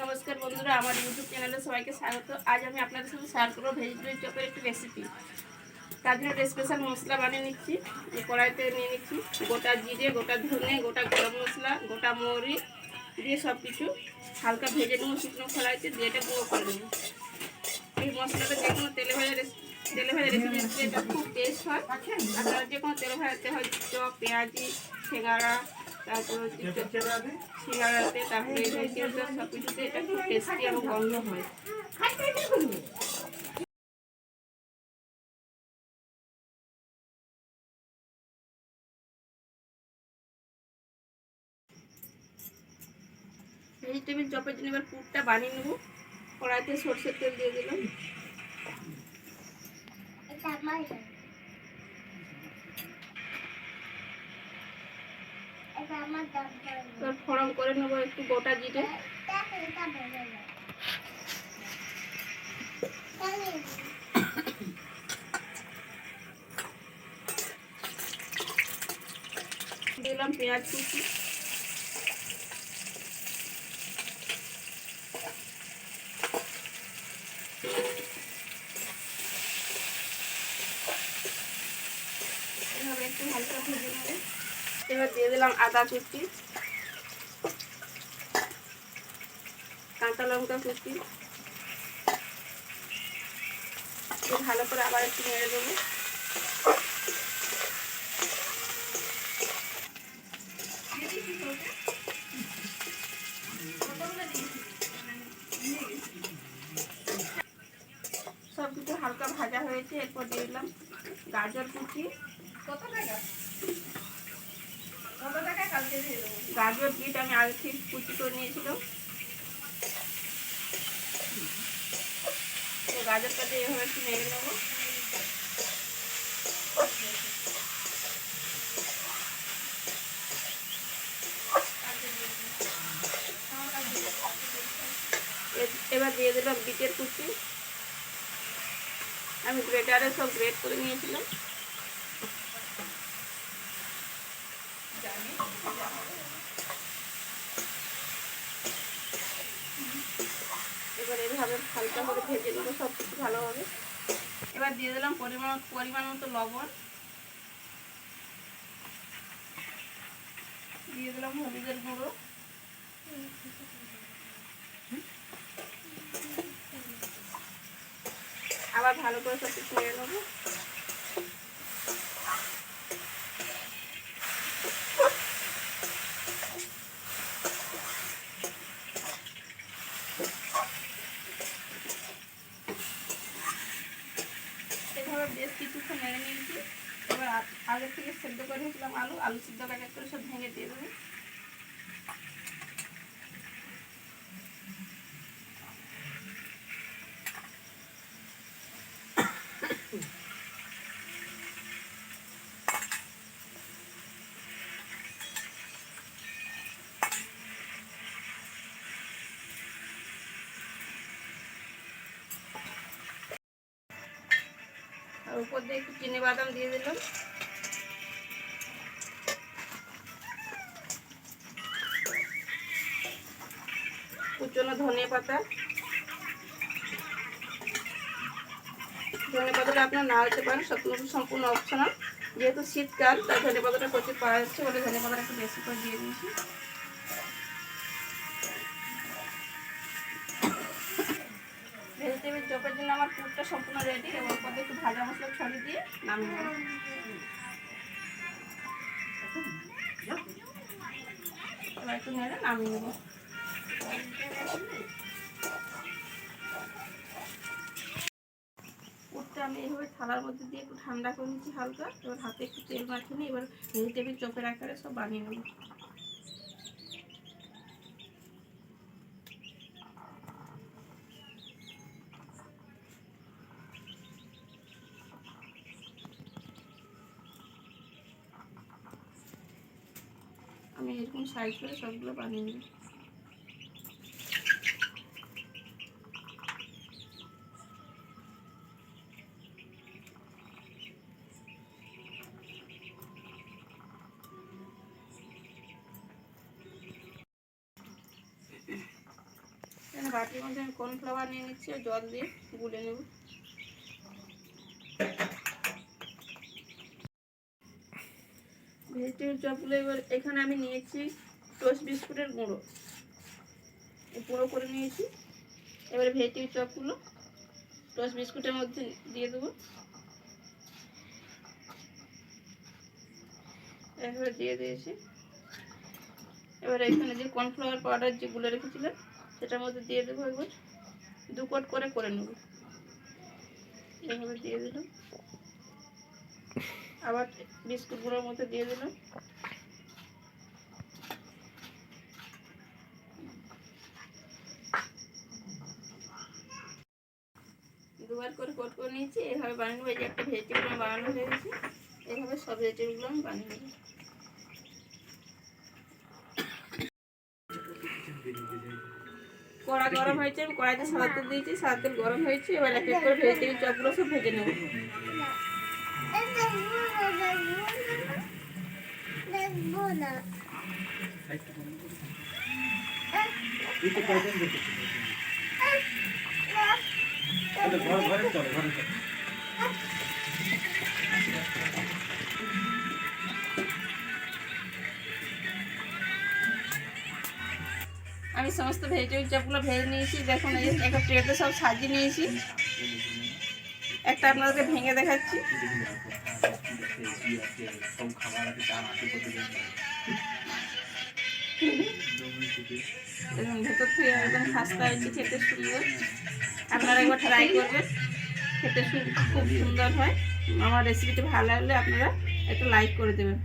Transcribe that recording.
নমস্কার বন্ধুরা, আমার ইউটিউব চ্যানেলে সবাইকে স্বাগত। আজ আমি আপনাদের সাথে শেয়ার করবো ভেজিটেবিল চপের একটি রেসিপি। তার জন্য স্পেশাল মশলা বানিয়ে নিচ্ছি। কড়াইতে নিয়ে নিচ্ছি গোটা জিরে, গোটা ধনে, গোটা গরম মশলা, গোটা মৌরি দিয়ে সব কিছু হালকা ভেজে নেবো শুকনো কড়াইতে দিয়ে এটা গুঁড়ো করে নেবো। এই মশলাটা যে কোনো তেলে ভাজা রেসিপি এটা খুব টেস্ট হয়। আপনারা যে কোনো তেলে ভাজাতে হয় চপ, পেঁয়াজি, ঠেঙ্গারা, তারপর সিঙ্গারাতে, তারপরে সব কিছুতে এটা খুব টেস্টি এবং গন্ধ হয়। ভেজিটেবিল চপের জন্য এবার পুরটা বানিয়ে নেবো। কড়াইতে সরষের তেল দিয়ে দিলাম। ফোড়ন করে নেবো একটু গোটা জিরে, দিলাম পেঁয়াজ কুচি, এভাবে একটু হালকা ভেজে নেবো। এবার দিয়ে দিলাম আদা কুচি, কাঁচা লঙ্কা কুচি, ভালো করে আবার একটু নেড়ে দেবো। সব কিছু হালকা ভাজা হয়েছে, এরপর দিয়ে দিলাম গাজর কুচি। গাজর বিট আমি আগে থেকে কুচি করে নিয়েছিলাম। গাজরটা দিয়ে এভাবে একটু নেড়ে নেবো। এবার দিয়ে দিলাম বিটের কুচি। আমি গ্রেটারে সব গ্রেট করে নিয়েছিলাম। এবার এইভাবে হালকা করে ভেজে নেবো সব কিছু ভালোভাবে। এবার দিয়ে দিলাম পরিমাণ মতো লবণ, দিয়ে দিলাম হলুদের গুঁড়ো, আবার ভালো করে সব কিছু নেড়ে নেবো। এভাবে বেশ কিছুক্ষণ নেড়ে নিয়েছি। এবার আগে থেকে সেদ্ধ করে রেখেছিলাম আলু সিদ্ধ এক এক করে সব ভেঙে দিয়ে দেবো। আর উপর দিয়ে একটু চিনি বাদাম দিয়ে দিলাম। কুচনো ধনে পাতাটা আপনার না হতে পারেন, সম্পূর্ণ অপশনাল। যেহেতু শীতকাল তাই ধনে পাতাটা প্রচুর পাওয়া যাচ্ছে বলে ধনে পাতাটা একটু বেশি করে দিয়ে দিয়েছি। ভেজিটেবিল চপের জন্য আমার পুরটা সম্পূর্ণ রেডি। এবং ওপর দিয়ে একটু ভাজা মশলা ছড়িয়ে দিয়ে নামিয়ে নেব। এবার একটু নেড়ে নামিয়ে নেব। পুরটা আমি এইভাবে থালার মধ্যে দিয়ে একটু ঠান্ডা করে নিচ্ছি হালকা। এবার হাতে একটু তেল মাখিয়ে নিই। এবার ভেজিটেবিল চপের আকারে সব বানিয়ে নেব। আমি এরকম সাইজ করে সবগুলো বানিয়ে নেব। বাটির মধ্যে আমি কর্নফ্লাওয়ার নিয়ে নিচ্ছি, জল দিয়ে গুলে নেব। ভেজিটেবিল চপগুলো এবার এখানে আমি নিয়েছি টোস্ট বিস্কুটের গুঁড়ো, গুঁড়ো করে নিয়েছি। এবারে ভেজিটেবিল চপগুলো টোস্ট বিস্কুটের মধ্যে দিয়ে দেবো। এবারে দিয়ে দিয়েছি। এবার এখানে যে কর্নফ্লাওয়ার পাউডার যে গুলে রেখেছিলাম সেটার মধ্যে দিয়ে দেবো। একবার 2 কোট করে নেব। এভাবে দিয়ে দিলাম। আবার বিস্কুটগুলোর মধ্যে দিয়ে দিলাম। দুবার করে কোট করে নিয়েছি। এভাবে বানিয়ে নেবো। এই যে একটা ভেজিটেবল বানানো হয়ে গেছে। এভাবে সব ভেজিটেবলগুলো আমি বানিয়ে নেব। কড়া গরম হয়েছে, আমি কড়াইতে সাদা তেল দিয়েছি। সাদা তেল গরম হয়েছে। এবার এক এক করে ভেজিটেবল চপগুলো সব ভেজে নেব। আমি সমস্ত ভেজিটেবল চপগুলো ভেজে নিয়েছি। দেখুন এই একটা প্লেটে সব সাজিয়ে নিয়েছি। একটা আপনাদেরকে ভেঙে দেখাচ্ছি। দেখুন ভেতর থেকে একদম খাস্তা হয়েছে, খেতে সুন্দর। আপনারা একবার ট্রাই করবেন, খেতে খুব সুন্দর হয়। আমার রেসিপিটা ভালো লাগলে আপনারা একটু লাইক করে দেবেন।